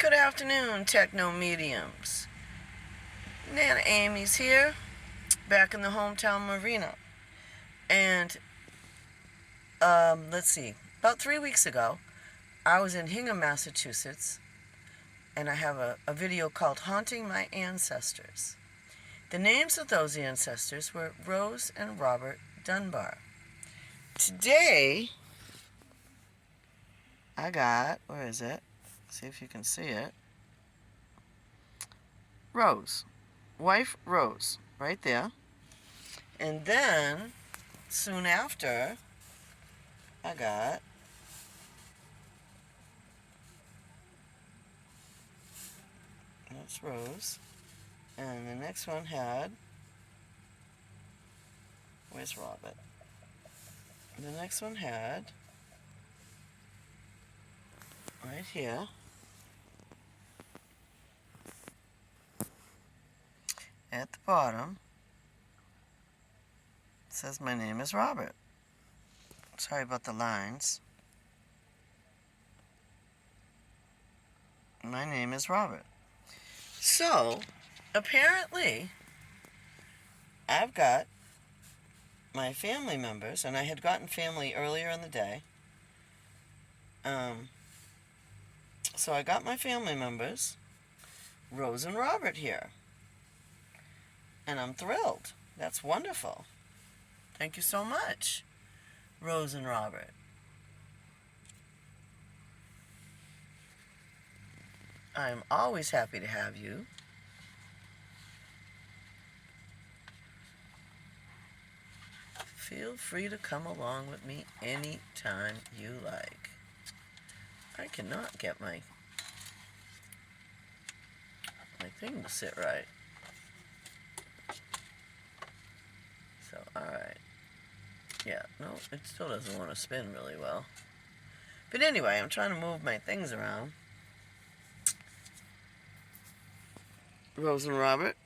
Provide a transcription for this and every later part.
Good afternoon, Techno Mediums. Nana Amy's here, back in the hometown marina. And, let's see, about 3 weeks ago, I was in Hingham, Massachusetts, and I have a video called Haunting My Ancestors. The names of those ancestors were Rose and Robert Dunbar. Today, I got, where is it? See if you can see it. Rose. Wife Rose, right there. And then, soon after, I got that's Rose. And the next one had, where's Robert? The next one had, right here, at the bottom, it says my name is Robert. Sorry about the lines. My name is Robert. So, apparently, I've got my family members, and I had gotten family earlier in the day. So I got my family members, Rose and Robert, here. And I'm thrilled. That's wonderful. Thank you so much, Rose and Robert. I'm always happy to have you. Feel free to come along with me anytime you like. I cannot get my thing to sit right. So, alright. Yeah, no, it still doesn't want to spin really well. But anyway, I'm trying to move my things around. Rose and Robert,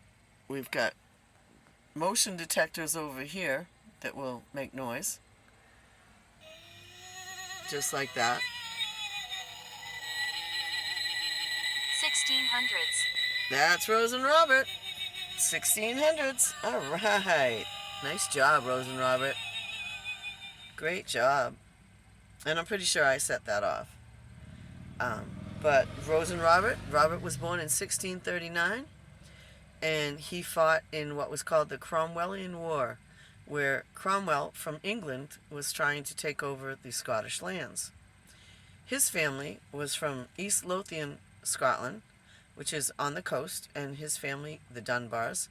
we've got motion detectors over here that will make noise. Just like that. 1600s. That's Rose and Robert. 1600s. All right. Nice job, Rose and Robert. Great job. And I'm pretty sure I set that off. But Rose and Robert was born in 1639, and he fought in what was called the Cromwellian War, where Cromwell from England was trying to take over the Scottish lands. His family was from East Lothian, Scotland, which is on the coast, and his family, the Dunbars,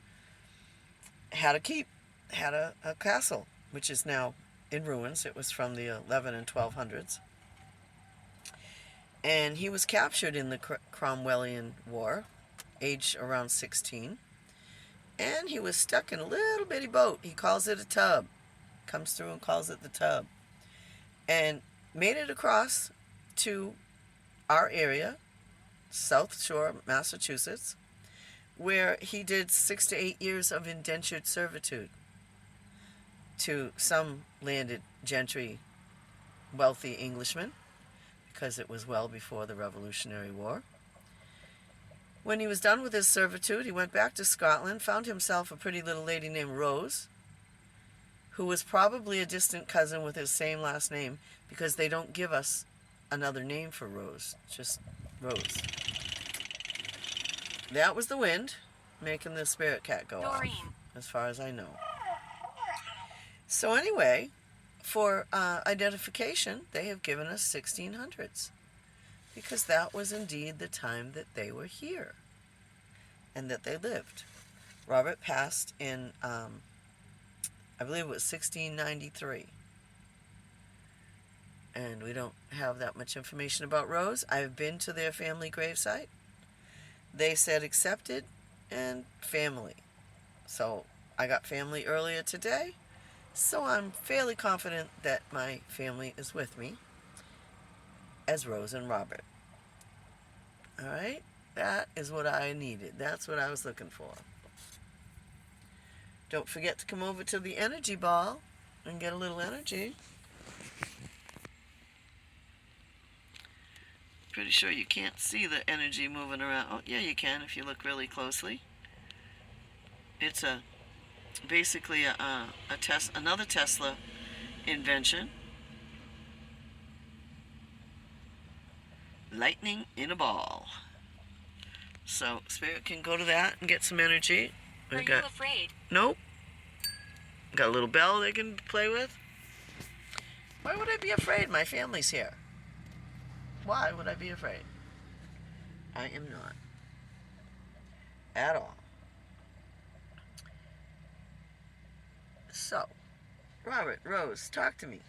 had a keep, had a castle, which is now in ruins. It was from the 11 and 1200s. And he was captured in the Cromwellian War, aged around 16. And he was stuck in a little bitty boat. He calls it a tub. Comes through and calls it the tub. And made it across to our area, South Shore, Massachusetts, where he did 6 to 8 years of indentured servitude to some landed gentry, wealthy Englishmen, because it was well before the Revolutionary War. When he was done with his servitude, he went back to Scotland, found himself a pretty little lady named Rose, who was probably a distant cousin with his same last name, because they don't give us another name for Rose, just Rose. That was the wind making the spirit cat go off, as far as I know. So anyway, for identification, they have given us 1600s, because that was indeed the time that they were here and that they lived. Robert passed in, I believe it was 1693. And we don't have that much information about Rose. I've been to their family gravesite. They said accepted and family. So I got family earlier today. So I'm fairly confident that my family is with me as Rose and Robert. All right? That is what I needed. That's what I was looking for. Don't forget to come over to the energy ball and get a little energy. Pretty sure you can't see the energy moving around. Oh, yeah, you can if you look really closely. It's basically another Tesla invention. Lightning in a ball. So Spirit can go to that and get some energy. Are you afraid? Nope. Got a little bell they can play with. Why would I be afraid? My family's here. Why would I be afraid? I am not. At all. So, Robert, Rose, talk to me.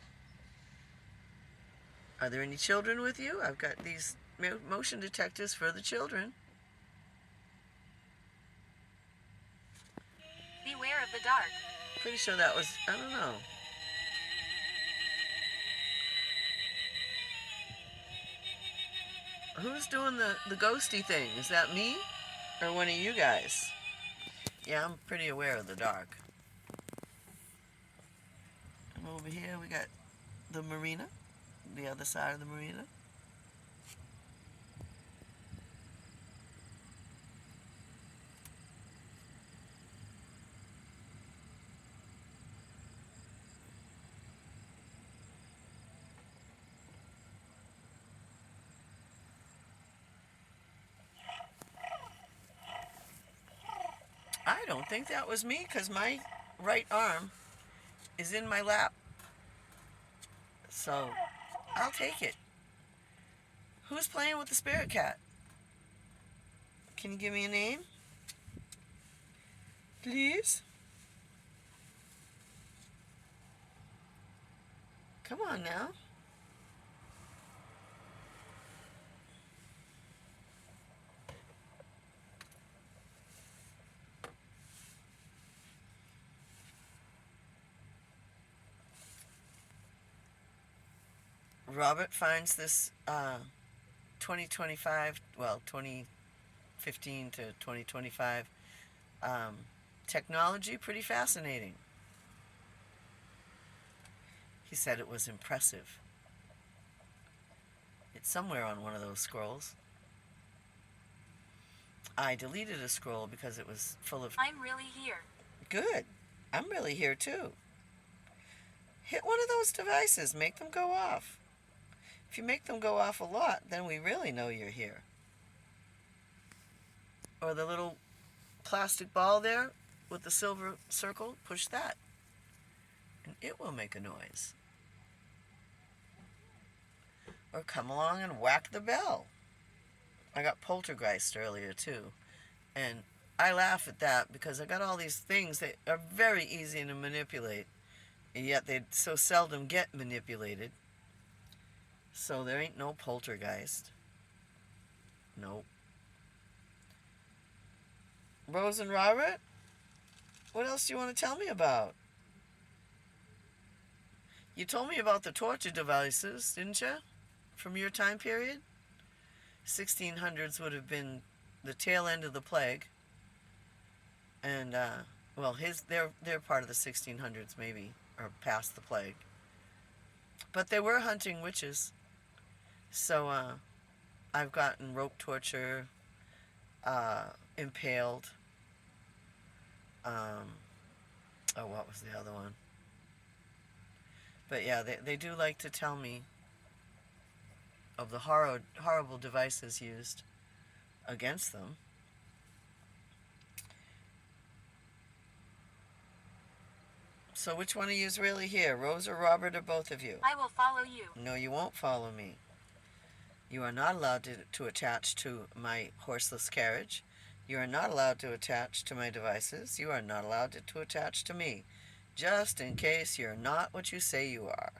Are there any children with you? I've got these motion detectors for the children. Beware of the dark. Pretty sure that was, I don't know. Who's doing the ghosty thing? Is that me? Or one of you guys? Yeah, I'm pretty aware of the dark. And over here we got the marina. The other side of the marina. I don't think that was me because my right arm is in my lap. So, I'll take it. Who's playing with the spirit cat? Can you give me a name? Please? Come on now. Robert finds this 2025, well, 2015 to 2025 technology pretty fascinating. He said it was impressive. It's somewhere on one of those scrolls. I deleted a scroll because it was full of... I'm really here. Good. I'm really here too. Hit one of those devices. Make them go off. If you make them go off a lot, then we really know you're here. Or the little plastic ball there with the silver circle, push that. And it will make a noise. Or come along and whack the bell. I got poltergeist earlier too. And I laugh at that because I got all these things that are very easy to manipulate. And yet they so seldom get manipulated. So there ain't no poltergeist. Nope. Rose and Robert? What else do you want to tell me about? You told me about the torture devices, didn't you? From your time period? 1600s would have been the tail end of the plague. And, well, they're part of the 1600s maybe, or past the plague. But they were hunting witches. So, I've gotten rope torture, impaled. What was the other one? But yeah, they do like to tell me of the horrible devices used against them. So which one of you is really here, Rose or Robert, or both of you? I will follow you. No, you won't follow me. You are not allowed to attach to my horseless carriage. You are not allowed to attach to my devices. You are not allowed to attach to me. Just in case you're not what you say you are.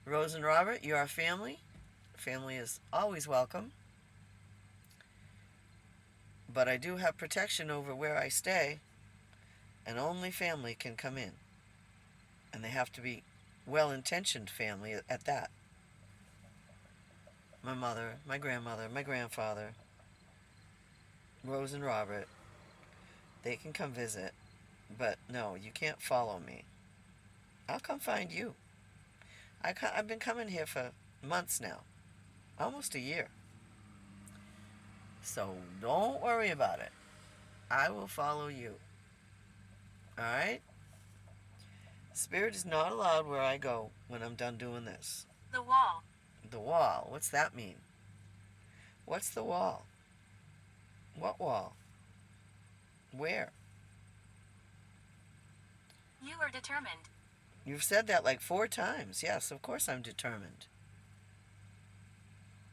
Rose and Robert, you are family. Family is always welcome. But I do have protection over where I stay. And only family can come in. And they have to be well-intentioned family at that. My mother, my grandmother, my grandfather, Rose and Robert, they can come visit. But no, you can't follow me. I'll come find you. I've been coming here for months now. Almost a year. So don't worry about it. I will follow you. Alright? Spirit is not allowed where I go when I'm done doing this. The wall. The wall. What's that mean? What's the wall? What wall? Where? You are determined. You've said that like 4 times. Yes, of course I'm determined.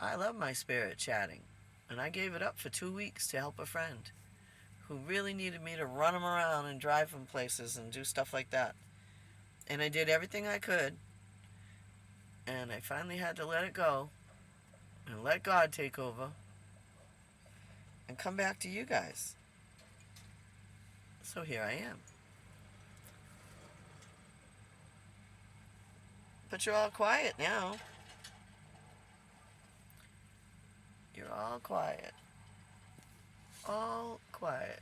I love my spirit chatting. And I gave it up for 2 weeks to help a friend who really needed me to run him around and drive him places and do stuff like that. And I did everything I could. And I finally had to let it go and let God take over and come back to you guys. So here I am. But you're all quiet now. You're all quiet. All quiet.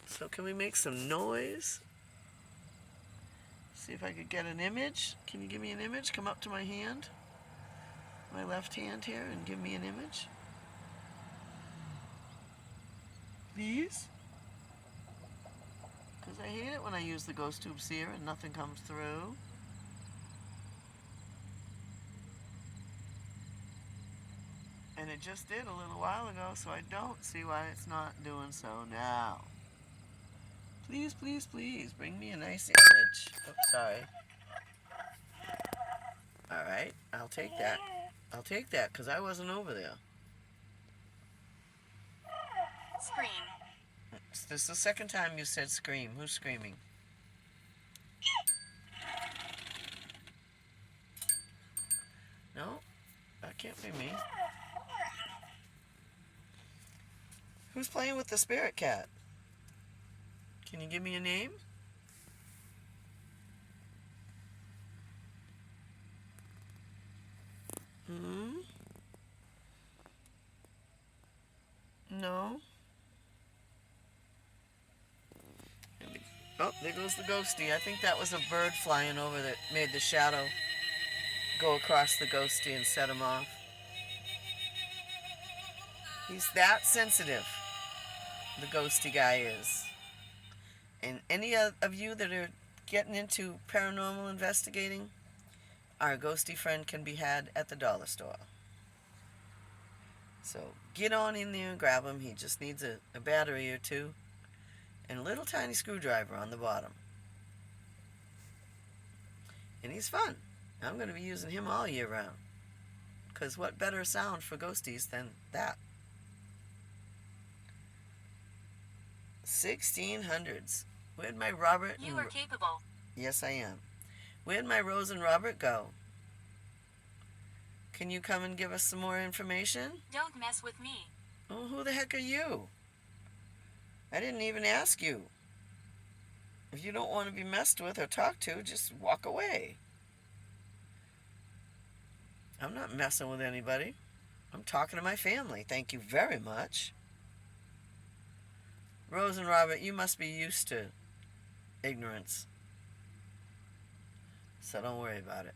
So can we make some noise? See if I could get an image. Can you give me an image? Come up to my hand. My left hand here and give me an image. Please? Because I hate it when I use the ghost tube seer and nothing comes through. And it just did a little while ago, so I don't see why it's not doing so now. Please, please, please, bring me a nice image. Oops, sorry. Alright, I'll take that. I'll take that, because I wasn't over there. Scream. This is the second time you said scream. Who's screaming? No, that can't be me. Who's playing with the spirit cat? Can you give me a name? No. Oh, there goes the ghosty. I think that was a bird flying over that made the shadow go across the ghosty and set him off. He's that sensitive, the ghosty guy is. And any of you that are getting into paranormal investigating, our ghosty friend can be had at the dollar store. So get on in there and grab him. He just needs a battery or two and a little tiny screwdriver on the bottom. And he's fun. I'm going to be using him all year round. Because what better sound for ghosties than that? 1600s. Where'd my Robert... You are capable. Yes, I am. Where'd my Rose and Robert go? Can you come and give us some more information? Don't mess with me. Oh, who the heck are you? I didn't even ask you. If you don't want to be messed with or talked to, just walk away. I'm not messing with anybody. I'm talking to my family. Thank you very much. Rose and Robert, you must be used to ignorance. So don't worry about it.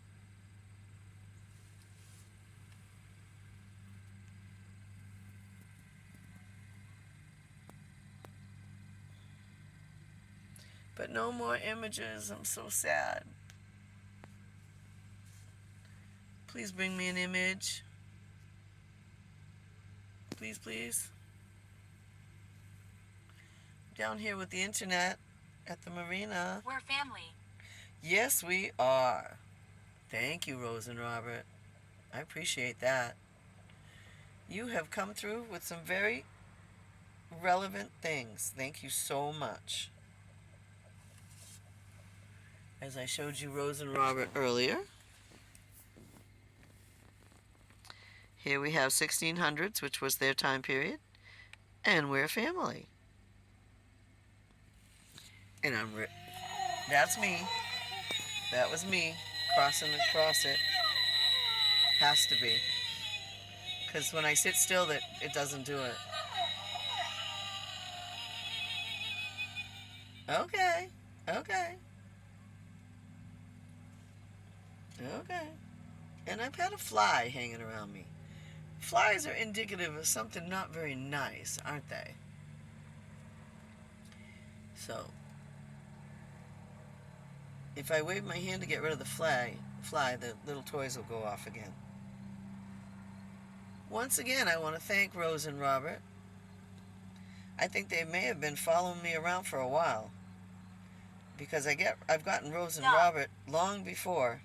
But no more images. I'm so sad. Please bring me an image. Please, please. Down here with the internet at the marina. We're family. Yes, we are. Thank you, Rose and Robert. I appreciate that. You have come through with some very relevant things. Thank you so much. As I showed you Rose and Robert earlier. Here we have 1600s, which was their time period. And we're family. And that's me. That was me crossing across it. Has to be. Because when I sit still, it doesn't do it. Okay. Okay. Okay. And I've had a fly hanging around me. Flies are indicative of something not very nice, aren't they? So, if I wave my hand to get rid of the fly, the little toys will go off again. Once again, I want to thank Rose and Robert. I think they may have been following me around for a while, because I've gotten Rose and Robert long before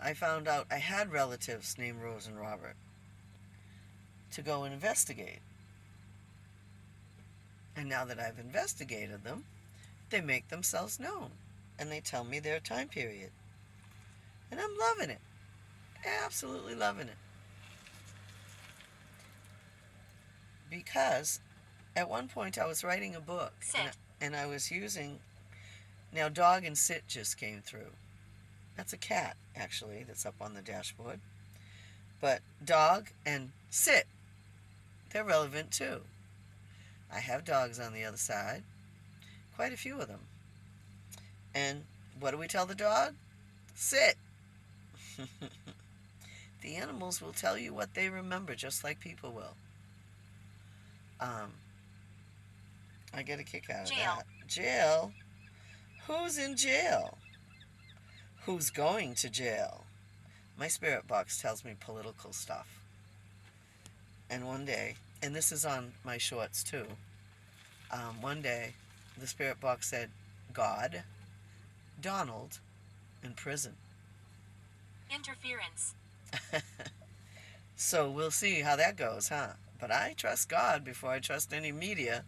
I found out I had relatives named Rose and Robert to go and investigate. And now that I've investigated them, they make themselves known, and they tell me their time period. And I'm loving it. Absolutely loving it. Because at one point I was writing a book, and I was using, now dog and sit just came through. That's a cat, actually, that's up on the dashboard. But dog and sit, they're relevant too. I have dogs on the other side, quite a few of them. And what do we tell the dog? Sit. The animals will tell you what they remember, just like people will. I get a kick out of that. Jail? Who's in jail? Who's going to jail? My spirit box tells me political stuff. And one day, and this is on my shorts too, one day the spirit box said, God, Donald, in prison. Interference. So we'll see how that goes, huh? But I trust God before I trust any media.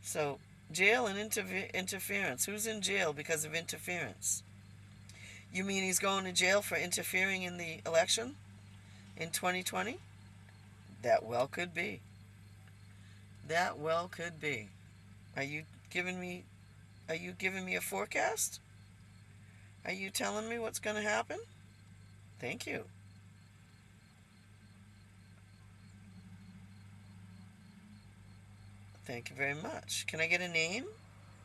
So, jail and interference. Who's in jail because of interference? You mean he's going to jail for interfering in the election in 2020? That well could be. That well could be. Are you giving me a forecast? Are you telling me what's going to happen? Thank you. Thank you very much. Can I get a name?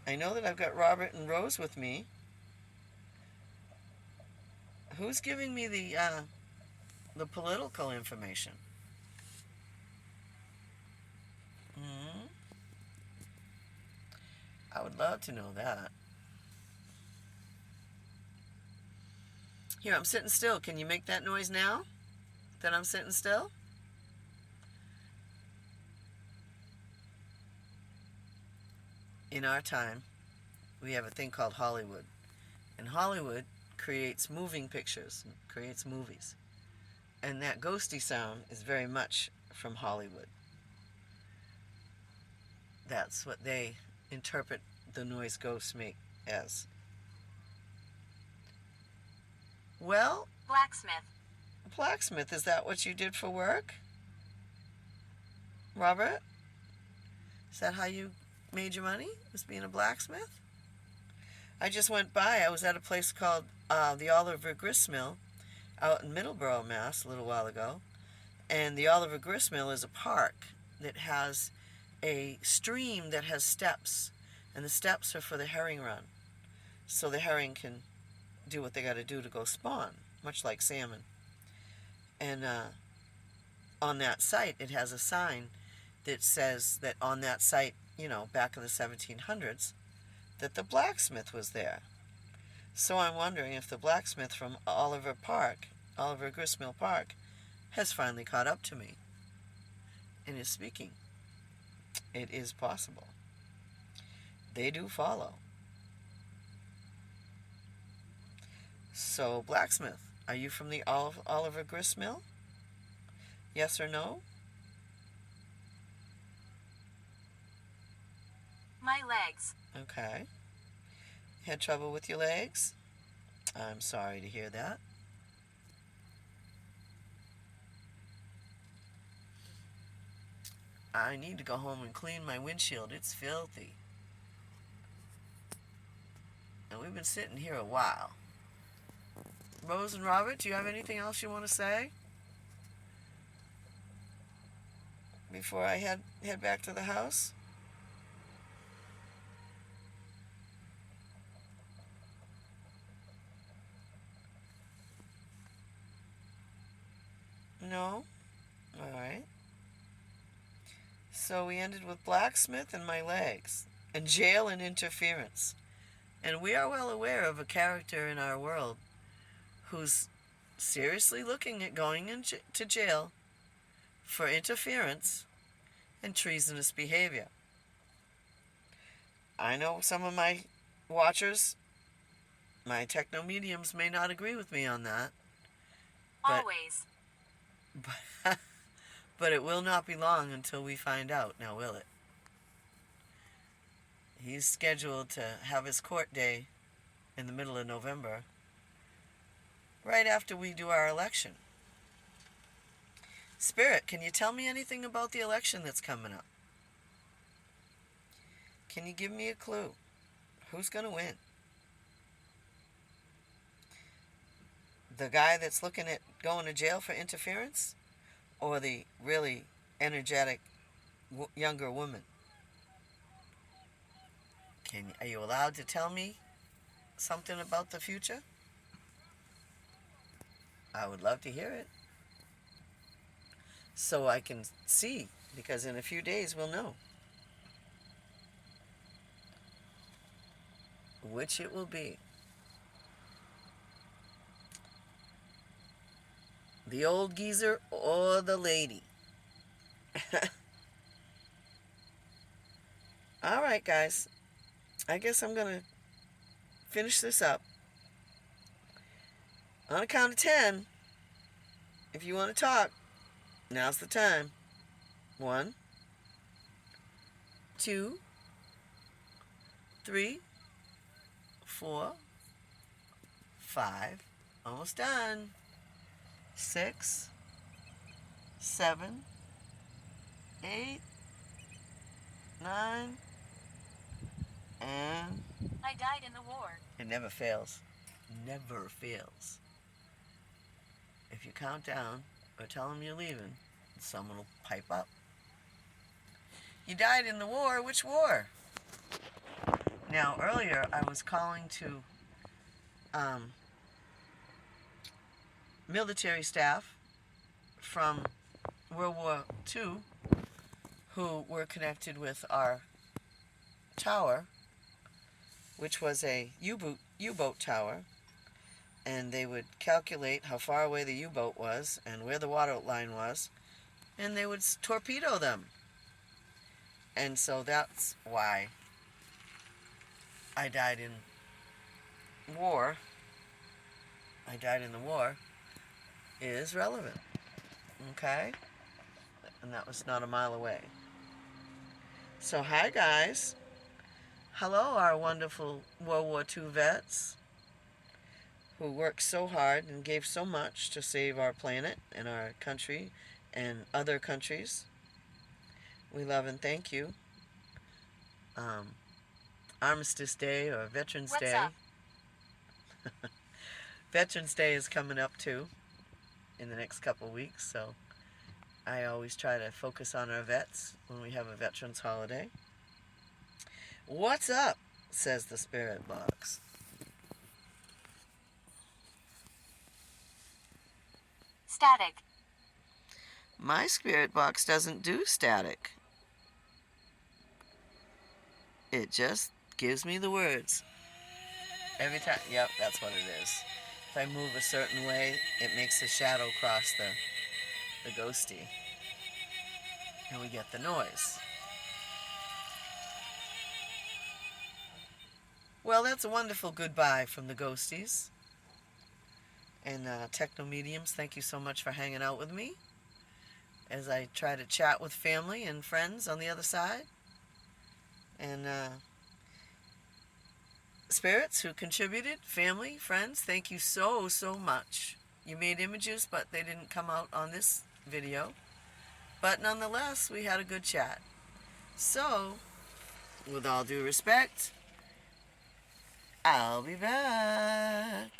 I know that I've got Robert and Rose with me. Who's giving me the political information? I would love to know that. Here, I'm sitting still. Can you make that noise now? That I'm sitting still? In our time, we have a thing called Hollywood. And Hollywood creates moving pictures, creates movies. And that ghosty sound is very much from Hollywood. That's what they interpret the noise ghosts make as. Well, blacksmith, is that what you did for work? Robert? Is that how you made your money? Was being a blacksmith? I just went by. I was at a place called the Oliver Grist Mill out in Middleborough, Mass. a little while ago. And the Oliver Grist Mill is a park that has a stream that has steps. And the steps are for the herring run. So the herring can do what they got to do to go spawn, much like salmon. And on that site, it has a sign that says that on that site, back in the 1700s, that the blacksmith was there. So I'm wondering if the blacksmith from Oliver Gristmill Park, has finally caught up to me and is speaking. It is possible. They do follow. So, blacksmith, are you from the Oliver Grist Mill? Yes or no? My legs. Okay. Had trouble with your legs? I'm sorry to hear that. I need to go home and clean my windshield. It's filthy. And we've been sitting here a while. Rose and Robert, do you have anything else you want to say before I head back to the house? No? Alright. So we ended with blacksmith and my legs, and jail and interference. And we are well aware of a character in our world who's seriously looking at going to jail for interference and treasonous behavior. I know some of my watchers, my techno mediums, may not agree with me on that, but Always. but it will not be long until we find out, now will it? He's scheduled to have his court day in the middle of November, right after we do our election. Spirit, can you tell me anything about the election that's coming up? Can you give me a clue? Who's going to win? The guy that's looking at going to jail for interference? Or the really energetic younger woman? Are you allowed to tell me something about the future? I would love to hear it. So I can see, because in a few days we'll know which it will be. The old geezer or the lady. Alright, guys. I guess I'm going to finish this up. On a count of 10, if you want to talk, now's the time. 1, 2, 3, 4, 5. Almost done. 6, 7, 8, 9, and I died in the war. it never fails. Never fails. If you count down or tell them you're leaving, someone will pipe up. You died in the war. Which war? Now, earlier I was calling to military staff from World War II who were connected with our tower, which was a U-boat tower, and they would calculate how far away the U-boat was and where the water line was, and they would torpedo them. And so that's why I died in war. I died in the war is relevant. Okay? And that was not a mile away. So hi guys. Hello, our wonderful World War II vets who worked so hard and gave so much to save our planet and our country and other countries. We love and thank you. Armistice Day or Veterans What's Day. up? Veterans Day is coming up too in the next couple weeks, so I always try to focus on our vets when we have a veterans holiday. What's up? Says the spirit box. Static. My spirit box doesn't do static. It just gives me the words. Every time. Yep, that's what it is. If I move a certain way, it makes a shadow cross the ghosty. And we get the noise. Well, that's a wonderful goodbye from the ghosties. And techno mediums, thank you so much for hanging out with me as I try to chat with family and friends on the other side. And spirits who contributed, family, friends, thank you so much. You made images, but they didn't come out on this video. But nonetheless, we had a good chat. So, with all due respect, I'll be back.